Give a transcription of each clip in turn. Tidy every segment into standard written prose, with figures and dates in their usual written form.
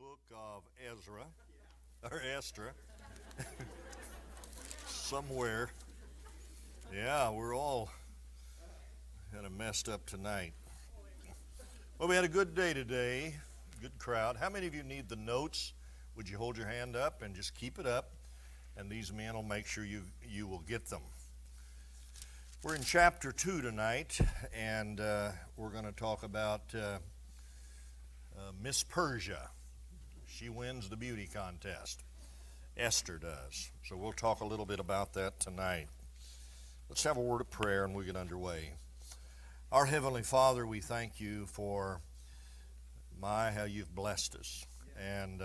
book of Ezra, or Esther, somewhere. Yeah, we're all kind of messed up tonight. Well, we had a good day today, good crowd. How many of you need the notes? Would you hold your hand up and just keep it up, and these men will make sure you will get them. We're in chapter 2 tonight, and we're going to talk about Miss Persia. She wins the beauty contest. Esther does. So we'll talk a little bit about that tonight. Let's have a word of prayer and we'll get underway. Our Heavenly Father, we thank you for how you've blessed us. And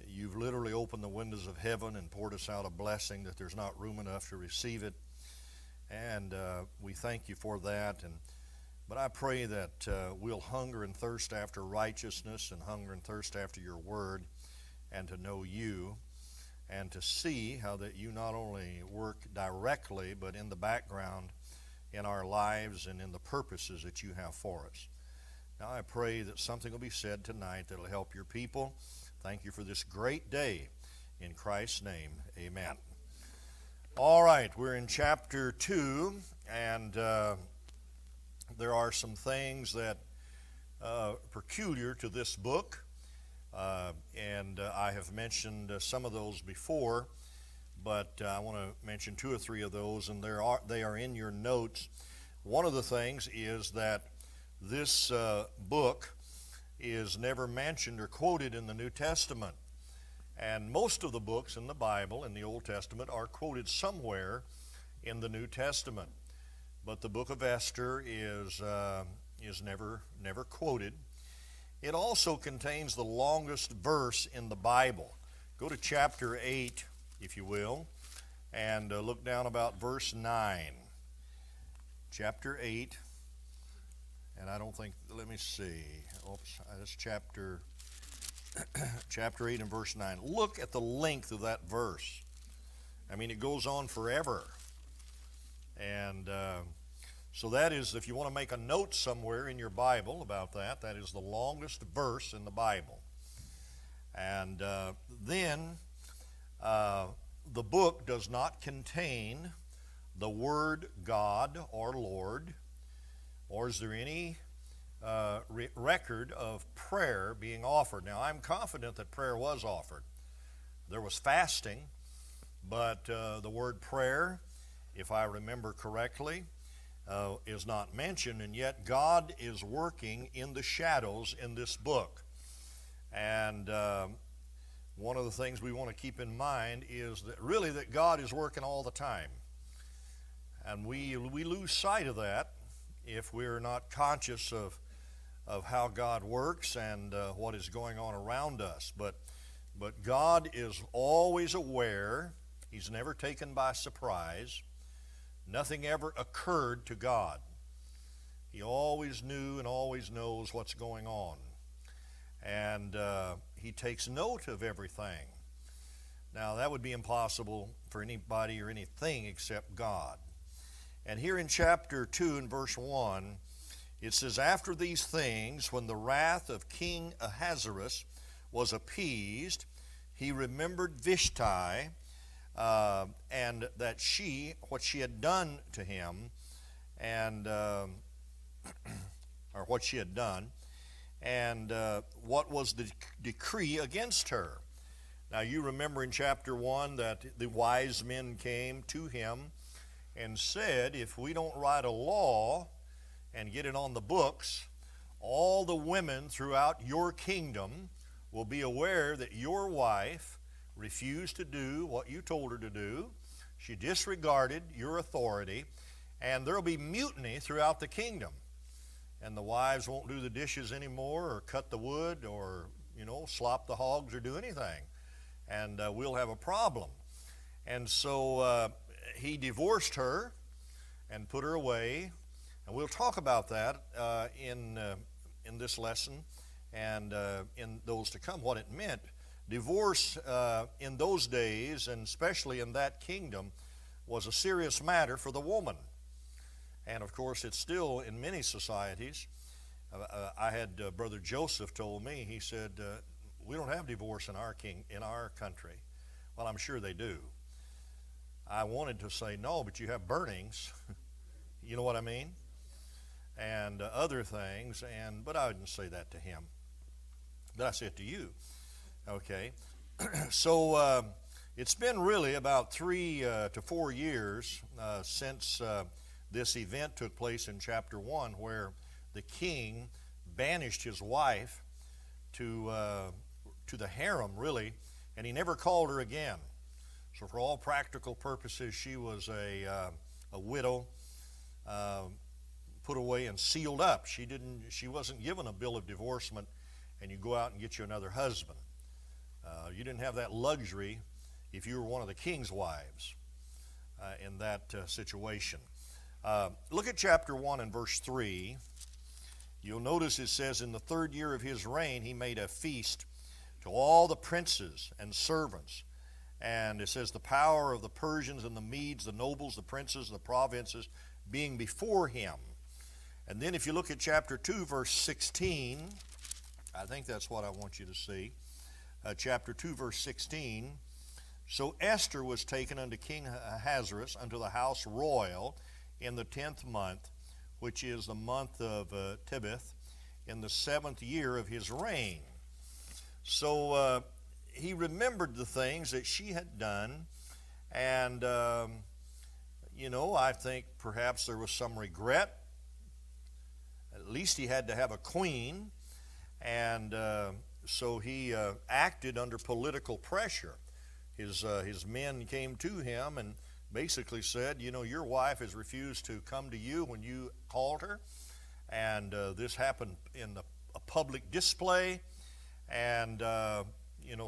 you've literally opened the windows of heaven and poured us out a blessing that there's not room enough to receive it. And we thank you for that. But I pray that we'll hunger and thirst after righteousness and hunger and thirst after your word and to know you and to see how that you not only work directly but in the background in our lives and in the purposes that you have for us. Now I pray that something will be said tonight that will help your people. Thank you for this great day. In Christ's name, amen. All right, we're in chapter 2, and there are some things that peculiar to this book, and I have mentioned some of those before, but I want to mention 2 or 3 of those, and they are in your notes. One of the things is that this book is never mentioned or quoted in the New Testament, and most of the books in the Bible, in the Old Testament, are quoted somewhere in the New Testament. But the book of Esther is never quoted. It also contains the longest verse in the Bible. Go to chapter 8, if you will, and look down about verse 9. Chapter 8, and I don't think, let me see. Oops, that's chapter 8 and verse 9. Look at the length of that verse. I mean, it goes on forever. And so that is, if you want to make a note somewhere in your Bible about that, that is the longest verse in the Bible. And then the book does not contain the word God or Lord, or is there any record of prayer being offered. Now, I'm confident that prayer was offered. There was fasting, but the word prayer, if I remember correctly, is not mentioned, and yet God is working in the shadows in this book. And one of the things we want to keep in mind is that really that God is working all the time. And we lose sight of that if we're not conscious of how God works and what is going on around us. But God is always aware. He's never taken by surprise. Nothing ever occurred to God. He always knew and always knows what's going on. And he takes note of everything. Now, that would be impossible for anybody or anything except God. And here in chapter 2 and verse 1, it says, after these things, when the wrath of King Ahasuerus was appeased, he remembered Vashti, and that what she had done to him, and or what she had done, and what was the decree against her. Now you remember in chapter 1 that the wise men came to him and said, if we don't write a law and get it on the books, all the women throughout your kingdom will be aware that your wife refused to do what you told her to do. She disregarded your authority, and there will be mutiny throughout the kingdom. And the wives won't do the dishes anymore or cut the wood or, slop the hogs or do anything. And we'll have a problem. And so he divorced her and put her away. And we'll talk about that in this lesson and in those to come, what it meant. Divorce in those days, and especially in that kingdom, was a serious matter for the woman. And of course, it's still in many societies. I had Brother Joseph told me, he said, we don't have divorce in our country. Well, I'm sure they do. I wanted to say no, but you have burnings. You know what I mean? And other things, but I didn't say that to him. But I said it to you. Okay. So it's been really about 3 to 4 years since this event took place in chapter 1, where the king banished his wife to the harem, really, and he never called her again. So for all practical purposes, she was a widow, put away and sealed up. She wasn't given a bill of divorcement, and you go out and get you another husband. You didn't have that luxury if you were one of the king's wives in that situation. Look at chapter 1 and verse 3. You'll notice it says, in the 3rd year of his reign, he made a feast to all the princes and servants. And it says, the power of the Persians and the Medes, the nobles, the princes, the provinces, being before him. And then if you look at chapter 2, verse 16, I think that's what I want you to see. Chapter 2, verse 16. So Esther was taken unto King Ahasuerus, unto the house royal, in the 10th month, which is the month of Tebeth, in the 7th year of his reign. So he remembered the things that she had done, and, I think perhaps there was some regret. At least he had to have a queen, and so he acted under political pressure. His men came to him and basically said, your wife has refused to come to you when you called her, and this happened in a public display, and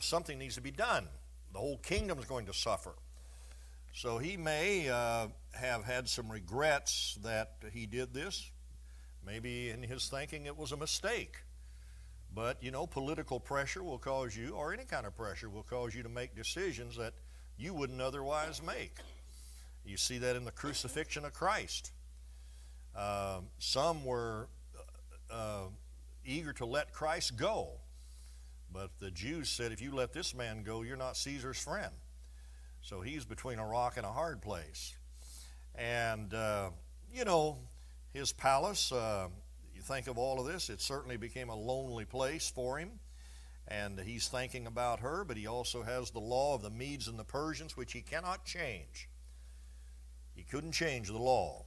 something needs to be done. The whole kingdom is going to suffer. So he may have had some regrets that he did this. Maybe in his thinking it was a mistake. But, political pressure will cause you, or any kind of pressure will cause you to make decisions that you wouldn't otherwise make. You see that in the crucifixion of Christ. Some were eager to let Christ go. But the Jews said, if you let this man go, you're not Caesar's friend. So he's between a rock and a hard place. And, his palace, you think of all of this, it certainly became a lonely place for him. And he's thinking about her, but he also has the law of the Medes and the Persians, which he cannot change. He couldn't change the law.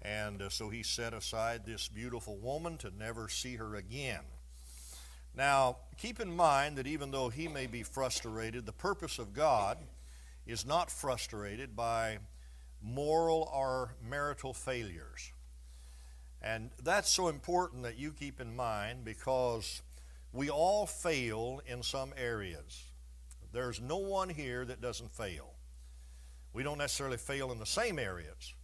And so he set aside this beautiful woman to never see her again. Now, keep in mind that even though he may be frustrated, the purpose of God is not frustrated by moral or marital failures. And that's so important that you keep in mind, because we all fail in some areas. There's no one here that doesn't fail. We don't necessarily fail in the same areas.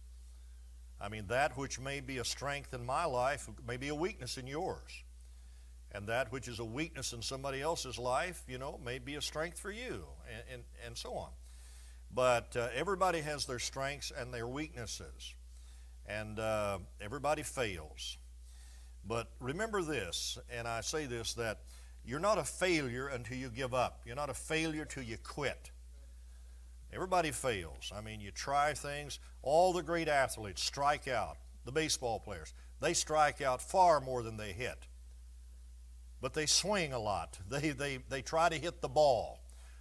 I mean, that which may be a strength in my life may be a weakness in yours. And that which is a weakness in somebody else's life, may be a strength for you, and so on. But everybody has their strengths and their weaknesses. And everybody fails. But remember this, and I say this, that you're not a failure until you give up. You're not a failure till you quit. Everybody fails. I mean, you try things. All the great athletes strike out. The baseball players, they strike out far more than they hit. But they swing a lot. They try to hit the ball.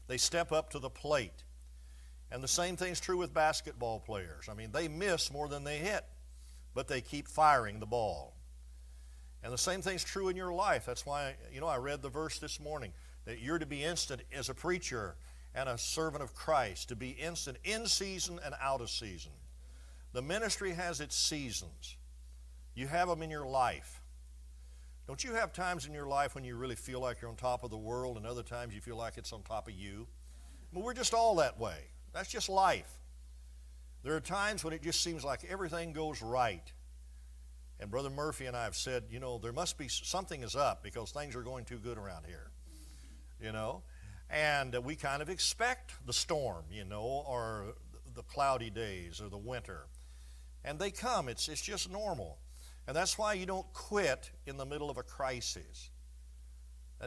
They step up to the plate. And the same thing's true with basketball players. I mean, they miss more than they hit, but they keep firing the ball. And the same thing's true in your life. That's why, I read the verse this morning, that you're to be instant as a preacher and a servant of Christ, to be instant in season and out of season. The ministry has its seasons. You have them in your life. Don't you have times in your life when you really feel like you're on top of the world, and other times you feel like it's on top of you? Well, we're just all that way. That's just life. There are times when it just seems like everything goes right. And Brother Murphy and I have said, there must be something is up, because things are going too good around here. And we kind of expect the storm, or the cloudy days or the winter. And they come. It's just normal. And that's why you don't quit in the middle of a crisis.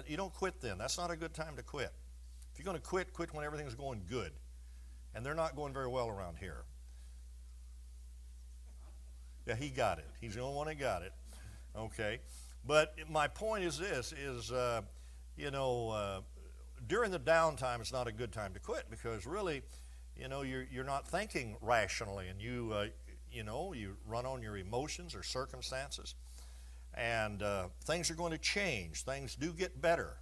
You don't quit then. That's not a good time to quit. If you're going to quit, quit when everything's going good. And they're not going very well around here. Yeah, he got it. He's the only one that got it. Okay. But my point is this, during the downtime, it's not a good time to quit because really, you're not thinking rationally, and you run on your emotions or circumstances, and things are going to change. Things do get better.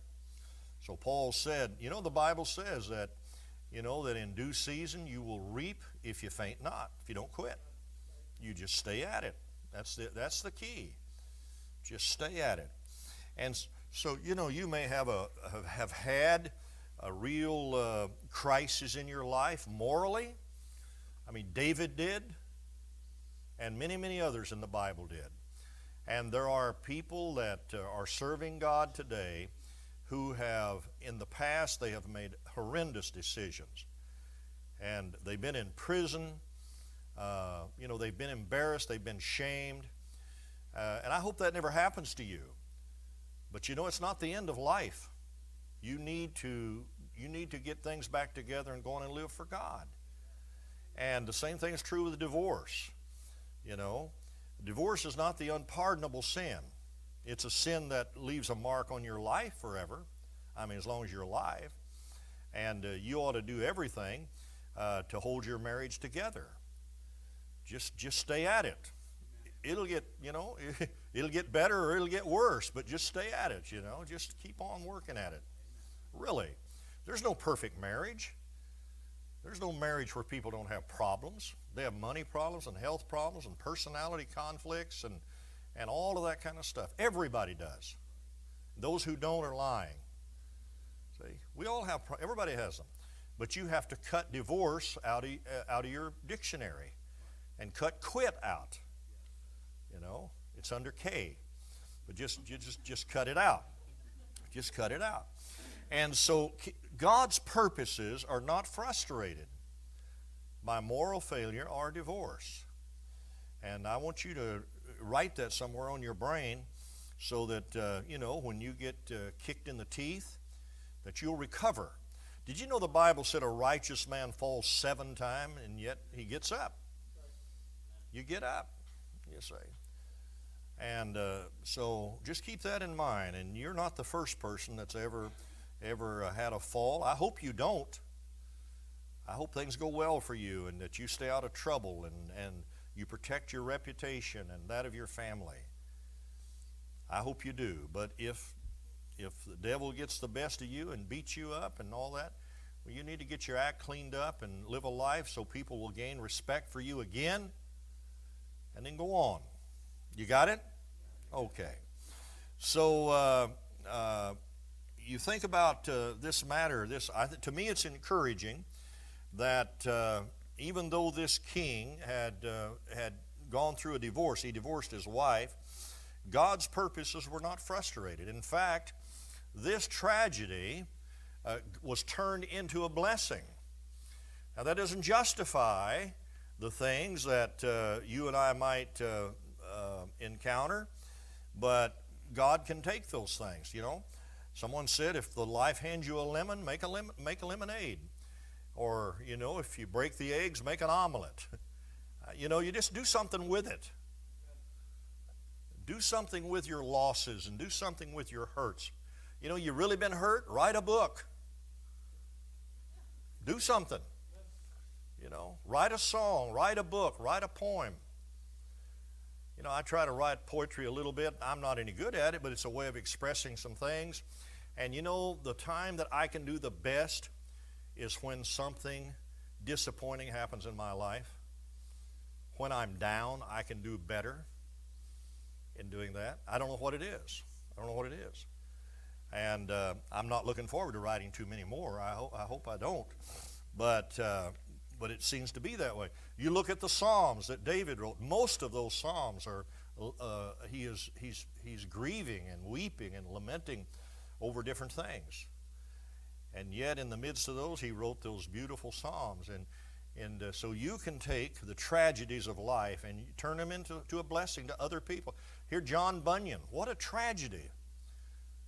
So Paul said, the Bible says that, that in due season you will reap if you faint not, if you don't quit. You just stay at it. That's the key. Just stay at it. And so, you may have had a real crisis in your life morally. I mean, David did, and many, many others in the Bible did. And there are people that are serving God today who have, in the past, they have made horrendous decisions. And they've been in prison. They've been embarrassed. They've been shamed. And I hope that never happens to you. But it's not the end of life. You need to get things back together and go on and live for God. And the same thing is true with divorce. Divorce is not the unpardonable sin. It's a sin that leaves a mark on your life forever. I mean, as long as you're alive. And you ought to do everything to hold your marriage together. Just stay at it. It'll get, it'll get better or it'll get worse, but just stay at it, Just keep on working at it. Really. There's no perfect marriage. There's no marriage where people don't have problems. They have money problems and health problems and personality conflicts and all of that kind of stuff. Everybody does. Those who don't are lying. See, we all have, everybody has them. But you have to cut divorce out of your dictionary and cut quit out. It's under K. But just cut it out. Just cut it out. And so God's purposes are not frustrated by moral failure or divorce. And I want you to write that somewhere on your brain so that, when you get kicked in the teeth, that you'll recover. Did you know the Bible said a righteous man falls 7 times and yet he gets up? You get up, you say. And so just keep that in mind. And you're not the first person that's ever had a fall. I hope you don't. I hope things go well for you and that you stay out of trouble and you protect your reputation and that of your family. I hope you do. But if the devil gets the best of you and beats you up and all that, well, you need to get your act cleaned up and live a life so people will gain respect for you again and then go on. You got it? Okay. So you think about this matter. To me, it's encouraging that even though this king had gone through a divorce, he divorced his wife, God's purposes were not frustrated. In fact, this tragedy was turned into a blessing. Now, that doesn't justify the things that you and I might encounter, but God can take those things, Someone said, if the life hands you a lemon, make a lemonade. Or, if you break the eggs, make an omelet. You just do something with it. Do something with your losses and do something with your hurts. You really been hurt? Write a book. Do something. Write a song, write a book, write a poem. I try to write poetry a little bit. I'm not any good at it, but it's a way of expressing some things. And the time that I can do the best is when something disappointing happens in my life. When I'm down, I can do better in doing that. I don't know what it is. And I'm not looking forward to writing too many more. I hope I don't. But it seems to be that way. You look at the Psalms that David wrote. Most of those Psalms are he's grieving and weeping and lamenting over different things. And yet in the midst of those, he wrote those beautiful Psalms. And so you can take the tragedies of life and turn them into a blessing to other people. Here, John Bunyan, what a tragedy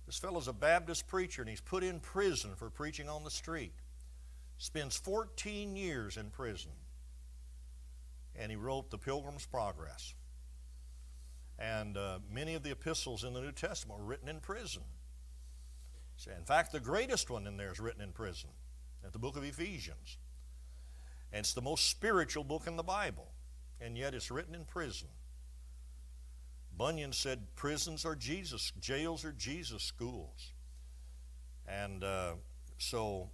This fellow's a Baptist preacher, and he's put in prison for preaching on the street. Spends 14 years in prison. And he wrote the Pilgrim's Progress. And many of the epistles in the New Testament were written in prison. In fact, the greatest one in there is written in prison, at the book of Ephesians. And it's the most spiritual book in the Bible, and yet it's written in prison. Bunyan said prisons are Jesus, jails are Jesus schools. And so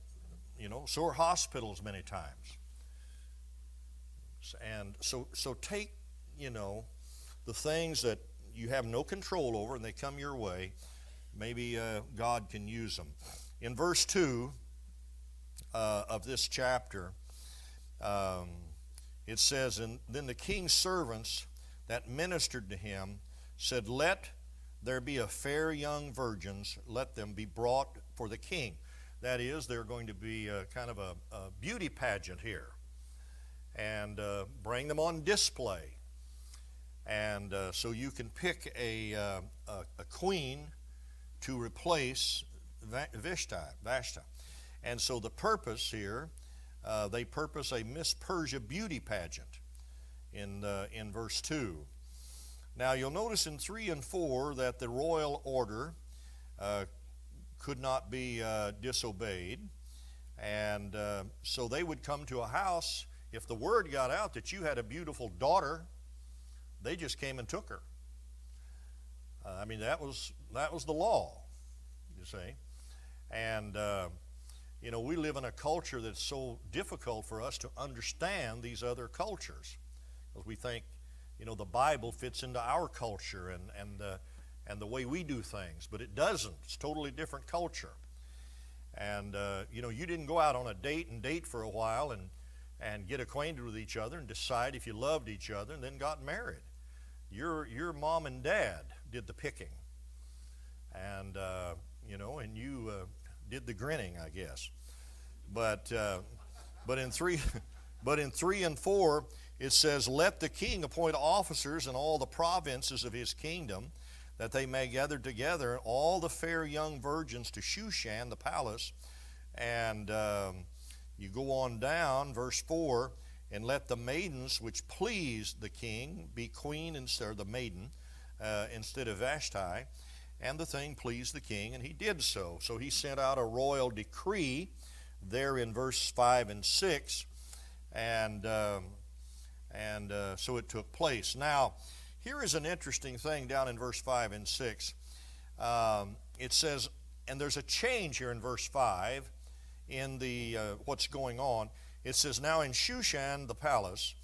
are hospitals many times. And so take, the things that you have no control over and they come your way, maybe God can use them. In verse 2 of this chapter, it says, and then the king's servants that ministered to him said, let there be a fair young virgins, let them be brought for the king. That is, they're going to be kind of a beauty pageant here, and bring them on display. And so you can pick a queen to replace Vashti. And so the purpose here, they purpose a Miss Persia beauty pageant in verse 2. Now you'll notice in 3 and 4 that the royal order could not be disobeyed. And so they would come to a house. If the word got out that you had a beautiful daughter, they just came and took her. That was the law, you see. And we live in a culture that's so difficult for us to understand these other cultures, because we think the Bible fits into our culture and the way we do things, but it doesn't. It's a totally different culture. And you didn't go out on a date for a while and get acquainted with each other and decide if you loved each other and then got married. Your mom and dad did the picking, and and you did the grinning, I guess. But in 3 and 4 it says, let the king appoint officers in all the provinces of his kingdom, that they may gather together all the fair young virgins to Shushan the palace. And you go on down, verse 4, and let the maidens which please the king be queen instead of the maiden instead of Vashti. And the thing pleased the king, and he did so. So he sent out a royal decree there in verse 5 and 6, and so it took place. Now, here is an interesting thing down in verse 5 and 6. It says, and there's a change here in verse 5 in the what's going on. It says, now in Shushan the palace,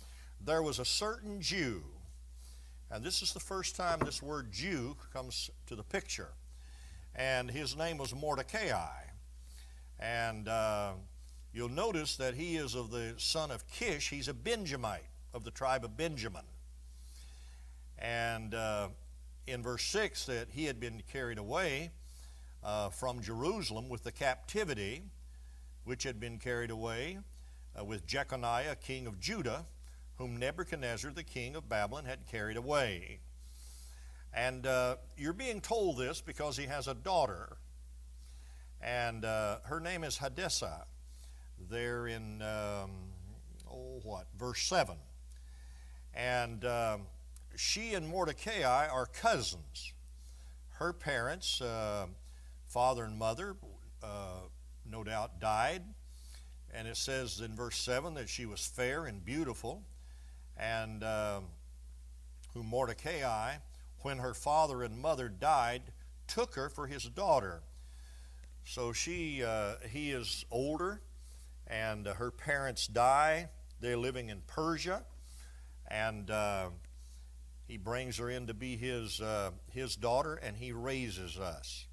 there was a certain Jew. And this is the first time this word Jew comes to the picture. And his name was Mordecai. And you'll notice that he is of the son of Kish. He's a Benjamite of the tribe of Benjamin. And in verse 6, that he had been carried away from Jerusalem with the captivity, which had been carried away with Jeconiah, king of Judah, whom Nebuchadnezzar, the king of Babylon, had carried away. And you're being told this because he has a daughter, and her name is Hadassah, there in, verse 7. And she and Mordecai are cousins. Her parents, father and mother, no doubt died. And it says in verse 7 that she was fair and beautiful, and whom Mordecai, when her father and mother died, took her for his daughter. So he is older, and her parents die. They're living in Persia, and he brings her in to be his daughter, and he raises us.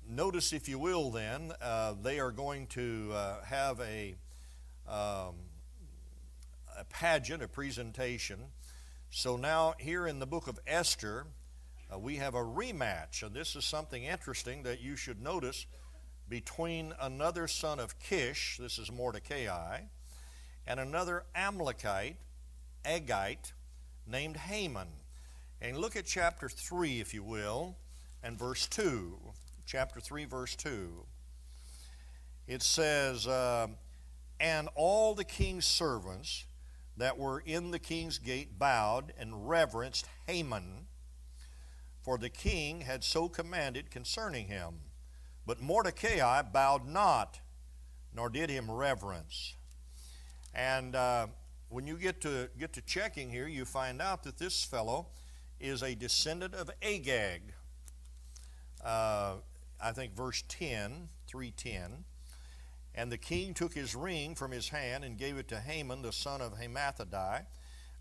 Notice, if you will, then, they are going to have a pageant, a presentation. So now here in the book of Esther, we have a rematch, and this is something interesting that you should notice, between another son of Kish, this is Mordecai, and another Amalekite, Agite, named Haman. And look at chapter 3, if you will, and verse 2. Chapter 3, verse 2. It says, and all the king's servants that were in the king's gate bowed and reverenced Haman, for the king had so commanded concerning him. But Mordecai bowed not, nor did him reverence. And when you get to checking here, you find out that this fellow is a descendant of Agag. I think verse 10, 3:10. And the king took his ring from his hand and gave it to Haman, the son of Hammedatha,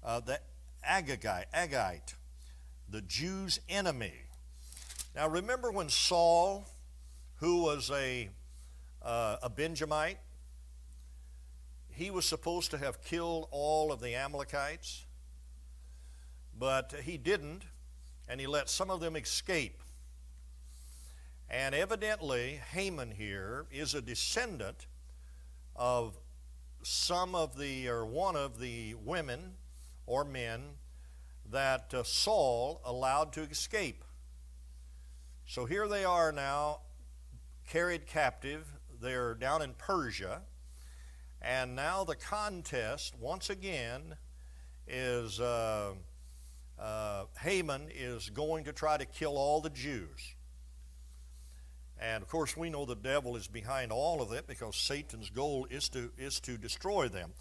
the Agagite, the Jews' enemy. Now remember when Saul, who was a Benjamite, he was supposed to have killed all of the Amalekites, but he didn't, and he let some of them escape. And evidently, Haman here is a descendant of one of the women or men that Saul allowed to escape. So here they are now, carried captive. They're down in Persia. And now the contest, once again, is Haman is going to try to kill all the Jews. And of course we know the devil is behind all of it, because Satan's goal is to destroy them.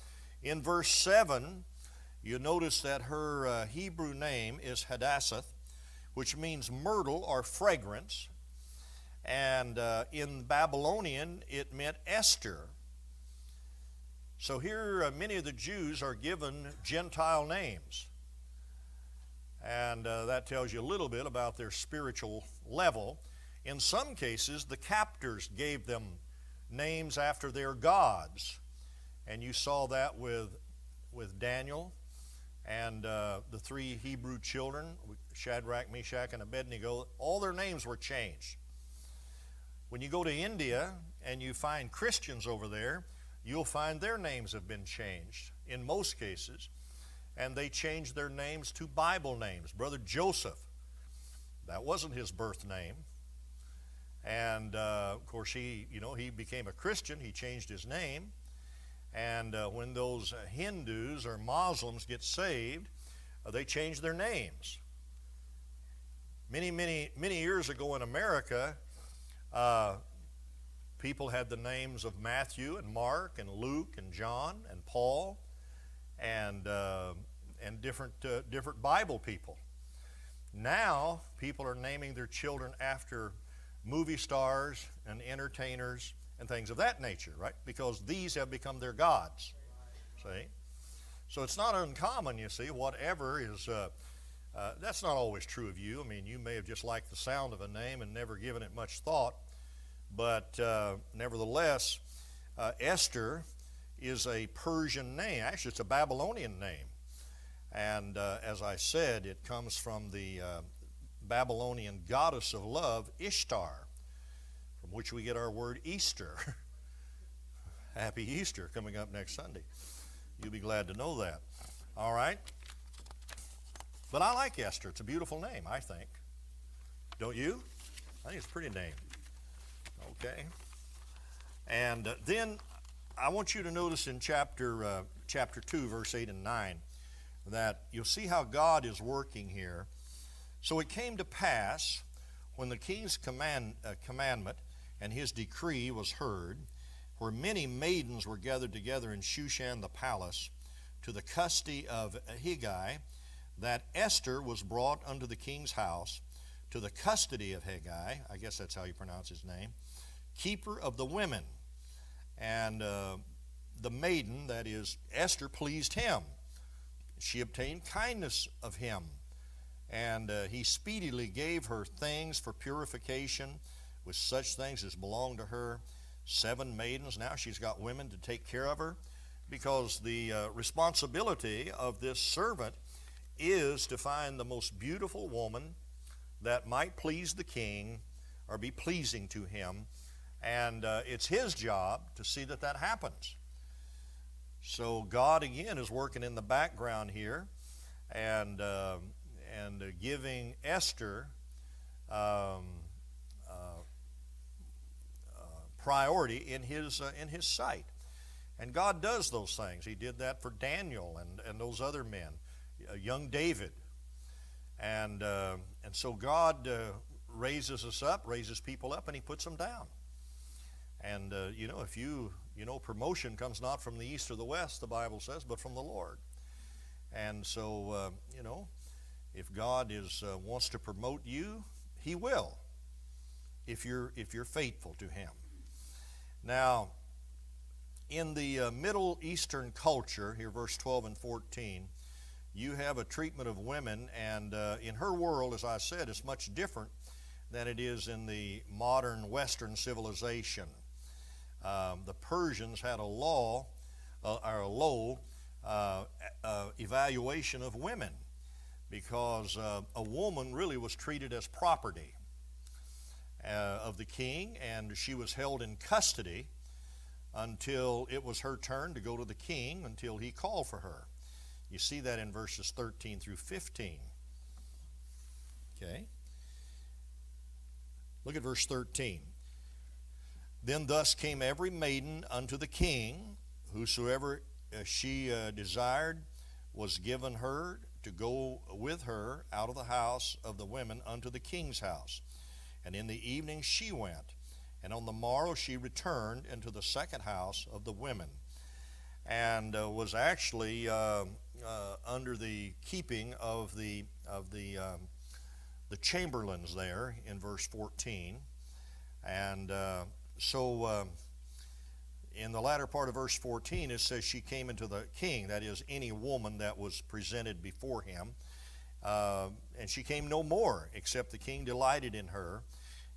In verse 7, you notice that her Hebrew name is Hadassah, which means myrtle or fragrance. And in Babylonian it meant Esther. So here many of the Jews are given Gentile names. And that tells you a little bit about their spiritual level. In some cases, the captors gave them names after their gods. And you saw that with Daniel and the three Hebrew children, Shadrach, Meshach, and Abednego. All their names were changed. When you go to India and you find Christians over there, you'll find their names have been changed in most cases. And they changed their names to Bible names. Brother Joseph, that wasn't his birth name. And of course he became a Christian. He changed his name. And when those Hindus or Muslims get saved, they change their names. Many years ago in America, people had the names of Matthew and Mark and Luke and John and Paul and different Bible people. Now people are naming their children after movie stars and entertainers and things of that nature, right? Because these have become their gods. See? So it's not uncommon, you see, whatever is, that's not always true of you. I mean, you may have just liked the sound of a name and never given it much thought. But nevertheless, Esther is a Persian name. Actually, it's a Babylonian name. And as I said, it comes from the Babylonian goddess of love, ESHTHER, from which we get our word Easter. Happy Easter coming up next Sunday. You'll be glad to know that. All right? But I like Esther. It's a beautiful name, I think. Don't you? I think it's a pretty name. Okay? And then I want you to notice in chapter 2, verse 8 and 9, that you'll see how God is working here. So it came to pass, when the king's commandment and his decree was heard, where many maidens were gathered together in Shushan the palace, to the custody of Hegai, that Esther was brought unto the king's house, to the custody of Hegai, I guess that's how you pronounce his name, keeper of the women. And the maiden, that is Esther, pleased him. She obtained kindness of him. And he speedily gave her things for purification, with such things as belonged to her. 7 maidens. Now she's got women to take care of her, because the responsibility of this servant is to find the most beautiful woman that might please the king or be pleasing to him. And it's his job to see that that happens. So God again is working in the background here, and giving Esther priority in his sight. And God does those things. He did that for Daniel and those other men, young David. And so God raises us up, raises people up, and He puts them down. And, if promotion comes not from the east or the west, the Bible says, but from the Lord. And so, if God wants to promote you, He will, if you're faithful to Him. Now, in the Middle Eastern culture, here verse 12 and 14, you have a treatment of women, and in her world, as I said, it's much different than it is in the modern Western civilization. The Persians had a low evaluation of women, because a woman really was treated as property of the king, and she was held in custody until it was her turn to go to the king, until he called for her. You see that in verses 13 through 15. Okay. Look at verse 13. Then thus came every maiden unto the king, whosoever she desired was given her to go with her out of the house of the women unto the king's house. And in the evening she went, and on the morrow she returned into the second house of the women, and was actually under the keeping of the chamberlains there in verse 14. And so in the latter part of verse 14, it says she came into the king, that is, any woman that was presented before him. And she came no more, except the king delighted in her,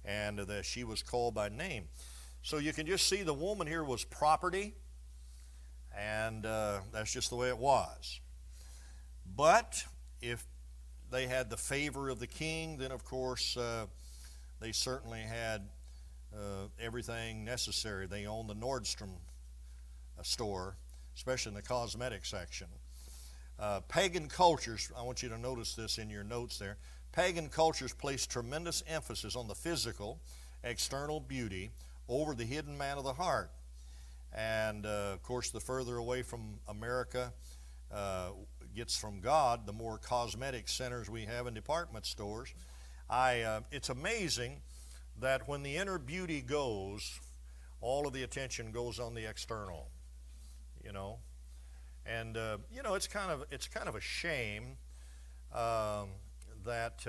and that she was called by name. So you can just see the woman here was property, and that's just the way it was. But if they had the favor of the king, then of course they certainly had everything necessary. They owned the Nordstrom store, especially in the cosmetic section. Pagan cultures, I want you to notice this in your notes there. Pagan cultures placed tremendous emphasis on the physical, external beauty over the hidden man of the heart. And of course, the further away from America gets from God, the more cosmetic centers we have in department stores. It's amazing that when the inner beauty goes, all of the attention goes on the external, And it's kind of a shame that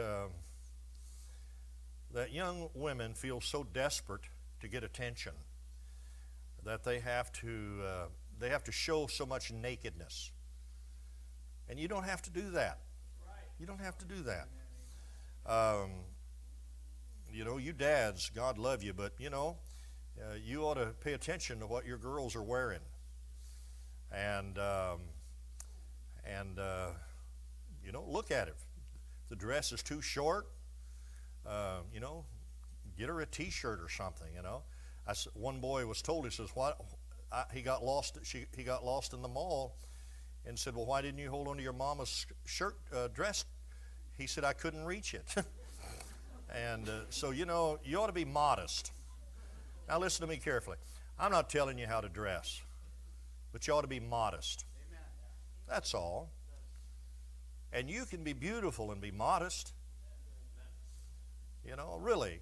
young women feel so desperate to get attention that they have to show so much nakedness. And you don't have to do that. You don't have to do that. You dads, God love you, but you ought to pay attention to what your girls are wearing. And look at it. If the dress is too short, get her a T-shirt or something. One boy was told, he says, he got lost in the mall, and said, well, why didn't you hold on to your mama's dress? He said, I couldn't reach it. And so you ought to be modest. Now listen to me carefully. I'm not telling you how to dress, but you ought to be modest. That's all. And you can be beautiful and be modest. Really.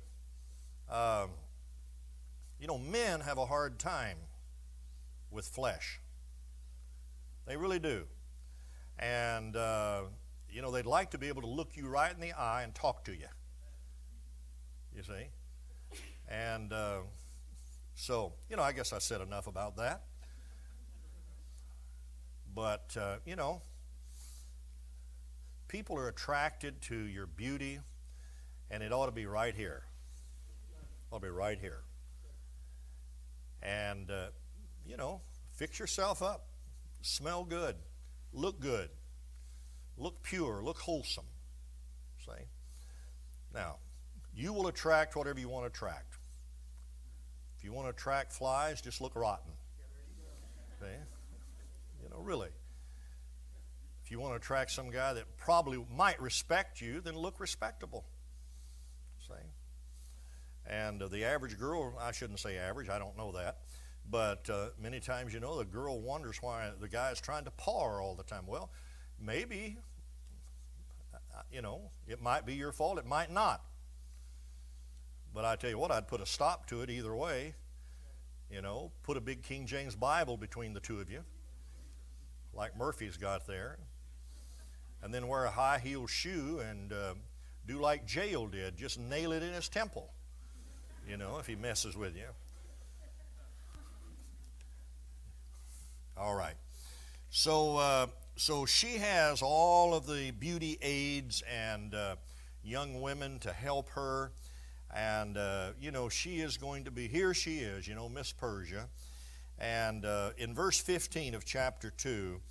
Men have a hard time with flesh. They really do. And, they'd like to be able to look you right in the eye and talk to you. You see? And so, I guess I said enough about that. But, people are attracted to your beauty, and it ought to be right here. It ought to be right here. And, fix yourself up. Smell good. Look good. Look pure. Look wholesome. See? Now, you will attract whatever you want to attract. If you want to attract flies, just look rotten. See? Really. If you want to attract some guy that probably might respect you, then look respectable. See? And the average girl, I shouldn't say average, I don't know that, but many times, the girl wonders why the guy is trying to paw her all the time. Well, maybe, it might be your fault, it might not. But I tell you what, I'd put a stop to it either way. Put a big King James Bible between the two of you, like Murphy's got there. And then wear a high-heeled shoe and do like Jael did. Just nail it in his temple, if he messes with you. All right. So she has all of the beauty aids and young women to help her. And, she is going to be, here she is, Miss Persia. And in verse 15 of chapter 2,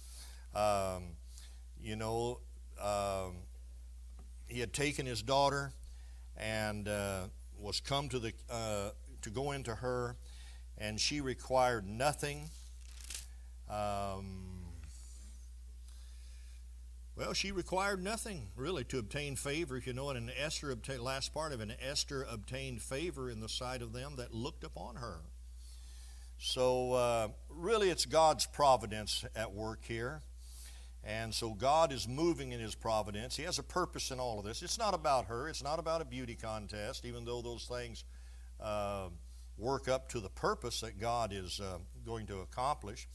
he had taken his daughter and was come to go into her, and she required nothing. She required nothing really to obtain favor. And Esther obtained, last part of it, and Esther obtained favor in the sight of them that looked upon her. So really it's God's providence at work here. And so God is moving in his providence. He has a purpose in all of this. It's not about her. It's not about a beauty contest, even though those things work up to the purpose that God is going to accomplish.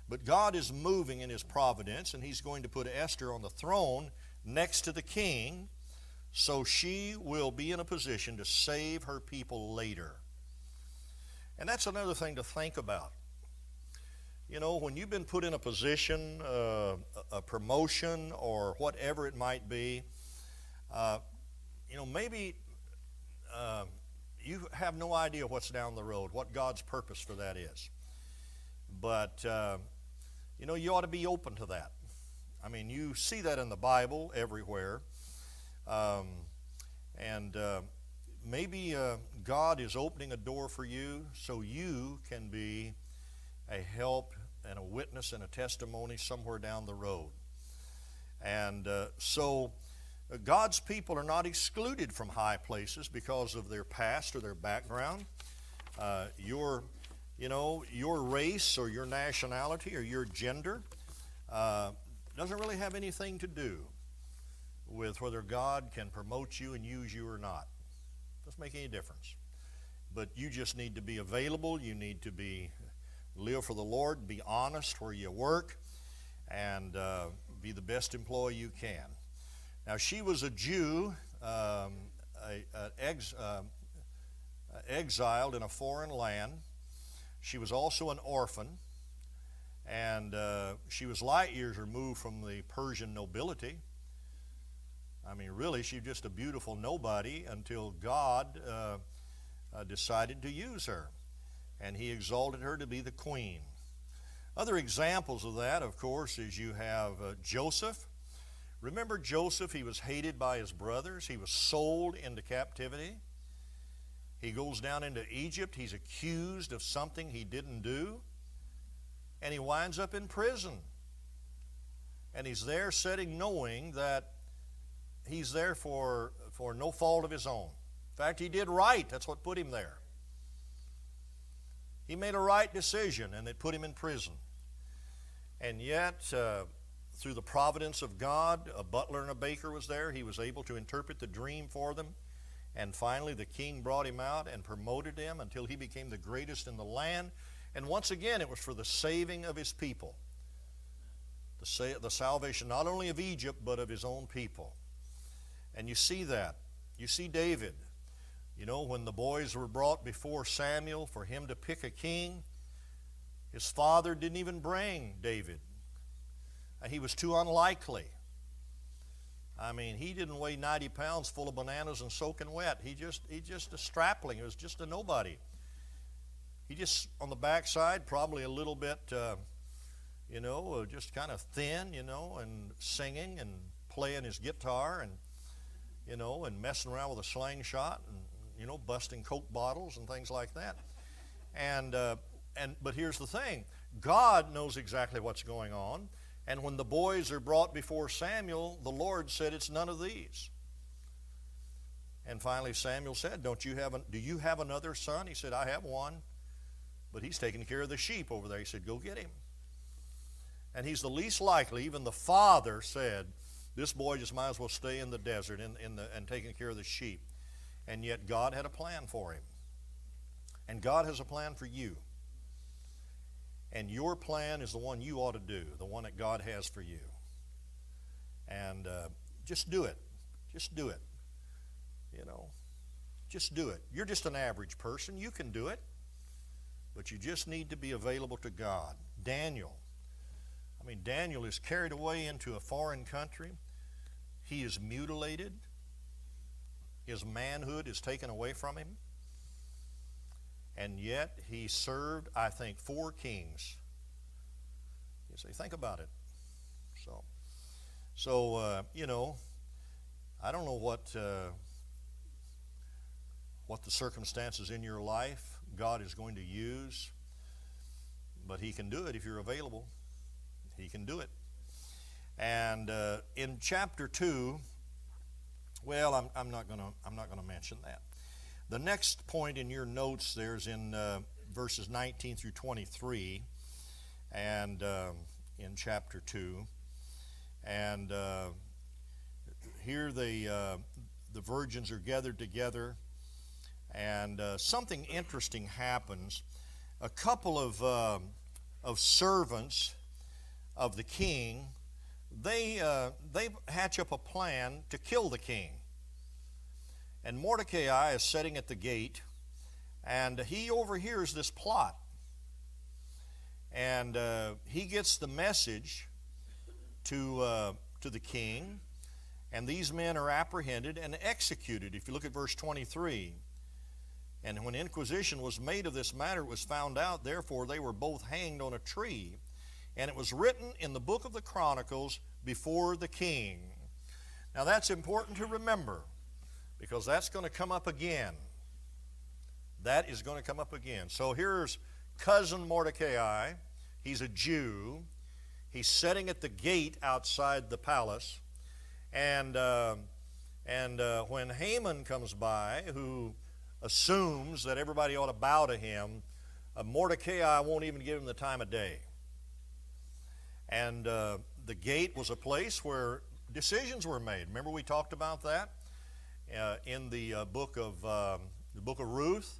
But God is moving in his providence, and he's going to put Esther on the throne next to the king, so she will be in a position to save her people later. And that's another thing to think about. When you've been put in a position, a promotion, or whatever it might be, maybe you have no idea what's down the road, what God's purpose for that is. But, you ought to be open to that. You see that in the Bible everywhere. Maybe God is opening a door for you so you can be a help and a witness and a testimony somewhere down the road. And so God's people are not excluded from high places because of their past or their background. Your race or your nationality or your gender doesn't really have anything to do with whether God can promote you and use you or not. Doesn't make any difference. But you just need to be available. You need to live for the Lord, be honest where you work, and be the best employee you can. Now, she was a Jew, exiled in a foreign land. She was also an orphan, and she was light years removed from the Persian nobility. Really, she was just a beautiful nobody until God decided to use her, and he exalted her to be the queen. Other examples of that, of course, is you have Joseph. Remember Joseph? He was hated by his brothers. He was sold into captivity. He goes down into Egypt. He's accused of something he didn't do, and he winds up in prison. And he's there sitting knowing that he's there for no fault of his own. In fact, he did right. That's what put him there. He made a right decision, and it put him in prison. And yet, through the providence of God, a butler and a baker was there. He was able to interpret the dream for them. And finally, the king brought him out and promoted him until he became the greatest in the land. And once again, it was for the saving of his people. The salvation not only of Egypt, but of his own people. And you see that. You see David. When the boys were brought before Samuel for him to pick a king, his father didn't even bring David. He was too unlikely. He didn't weigh 90 pounds full of bananas and soaking wet. He just a strapling. He was just a nobody. He just, on the backside, probably a little bit, just kind of thin, and singing and playing his guitar and, and messing around with a slingshot and, busting Coke bottles and things like that. But here's the thing. God knows exactly what's going on. And when the boys are brought before Samuel, the Lord said, it's none of these. And finally Samuel said, do you have another son? He said, I have one, but he's taking care of the sheep over there. He said, go get him. And he's the least likely. Even the father said, this boy just might as well stay in the desert and taking care of the sheep. And yet God had a plan for him. And God has a plan for you. And your plan is the one you ought to do, the one that God has for you. And just do it. Just do it. You know, just do it. You're just an average person. You can do it. But you just need to be available to God. Daniel is carried away into a foreign country. He is mutilated. His manhood is taken away from him. And yet he served, I think, 4 kings. You say, think about it. So you know, I don't know what the circumstances in your life God is going to use, but He can do it if you're available. He can do it. And in chapter 2, well, I'm not going to mention that. The next point in your notes there's in verses 19 through 23, and in chapter 2, and here the virgins are gathered together, and something interesting happens. A couple of servants of the king, they hatch up a plan to kill the king. And Mordecai is sitting at the gate, and he overhears this plot. And he gets the message to the king, and these men are apprehended and executed. If you look at verse 23, and when inquisition was made of this matter, it was found out, therefore they were both hanged on a tree. And it was written in the book of the Chronicles before the king. Now that's important to remember, because that's going to come up again. That is going to come up again. So here's cousin Mordecai. He's a Jew. He's sitting at the gate outside the palace. And when Haman comes by, who assumes that everybody ought to bow to him, Mordecai won't even give him the time of day. And the gate was a place where decisions were made. Remember we talked about that in the book of Ruth,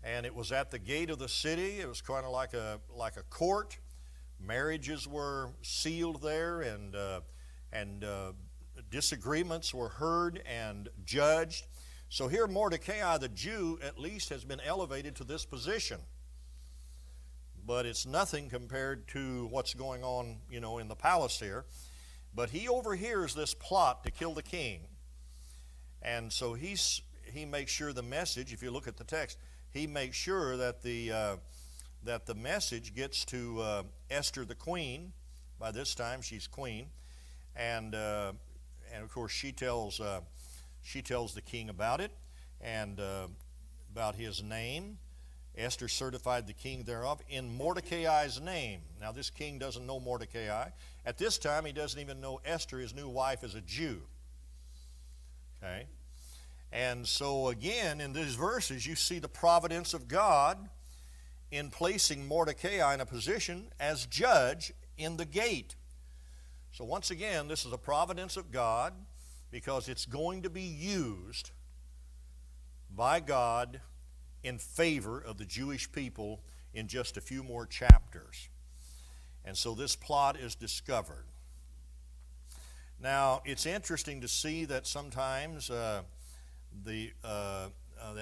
and it was at the gate of the city. It was kind of like a court. Marriages were sealed there, and disagreements were heard and judged. So here Mordecai, the Jew, at least has been elevated to this position. But it's nothing compared to what's going on, you know, in the palace here. But he overhears this plot to kill the king. And so he makes sure the message, if you look at the text, he makes sure that the message gets to Esther the queen. By this time she's queen. And of course she tells the king about it, and about his name. Esther certified the king thereof in Mordecai's name. Now this king doesn't know Mordecai. At this time he doesn't even know Esther, his new wife, is a Jew. Okay? And so again in these verses you see the providence of God in placing Mordecai in a position as judge in the gate. So once again, this is a providence of God, because it's going to be used by God in favor of the Jewish people in just a few more chapters. And so this plot is discovered. Now, it's interesting to see that sometimes that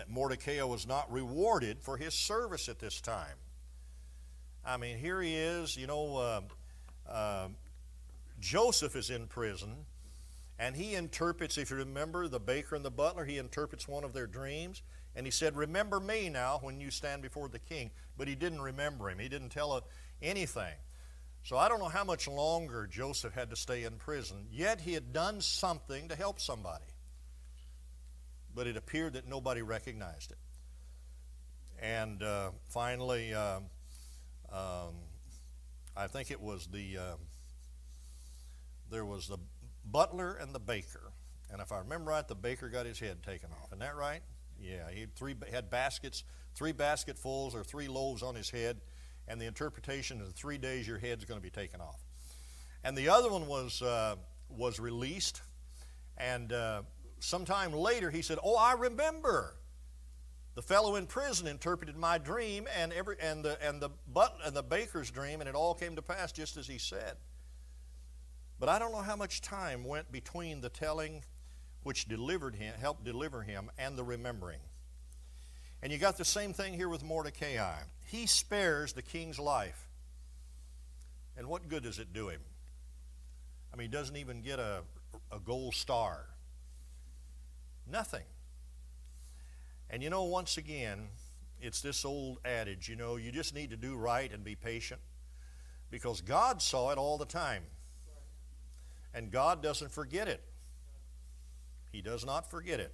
Mordecai was not rewarded for his service at this time. I mean, here he is, you know, Joseph is in prison, and he interprets, if you remember, the baker and the butler, he interprets one of their dreams. And he said, remember me now when you stand before the king. But he didn't remember him. He didn't tell anything. So I don't know how much longer Joseph had to stay in prison. Yet he had done something to help somebody. But it appeared that nobody recognized it. And finally, I think it was the there was the butler and the baker. And if I remember right, the baker got his head taken off. Isn't that right? Yeah, he had baskets, 3 basketfuls or 3 loaves on his head. And the interpretation is in 3 days your head's going to be taken off. And the other one was released. And sometime later he said, "Oh, I remember. The fellow in prison interpreted my dream and the baker's dream, and it all came to pass just as he said." But I don't know how much time went between the telling, which helped deliver him, and the remembering. And you got the same thing here with Mordecai. He spares the king's life. And what good does it do him? I mean, he doesn't even get a gold star. Nothing. And once again, it's this old adage, you just need to do right and be patient, because God saw it all the time. And God doesn't forget it. He does not forget it.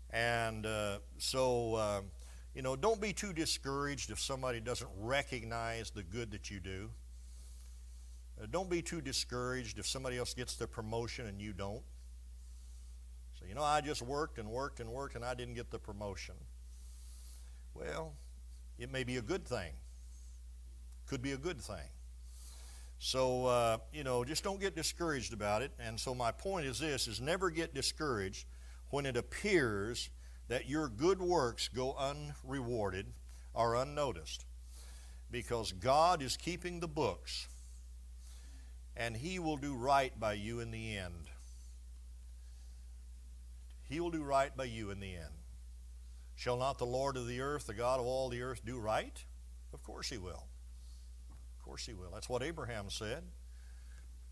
And don't be too discouraged if somebody doesn't recognize the good that you do. Don't be too discouraged if somebody else gets the promotion and you don't. So, I just worked and worked and worked and I didn't get the promotion. Well, it may be a good thing. Could be a good thing. So, just don't get discouraged about it. And so my point is this, is never get discouraged when it appears that your good works go unrewarded or unnoticed. Because God is keeping the books, and He will do right by you in the end. He will do right by you in the end. Shall not the Lord of the earth, the God of all the earth, do right? Of course He will. Of course He will. That's what Abraham said.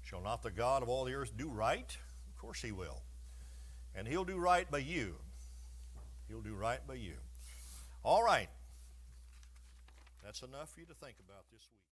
Shall not the God of all the earth do right? Of course He will. And He'll do right by you. He'll do right by you. All right. That's enough for you to think about this week.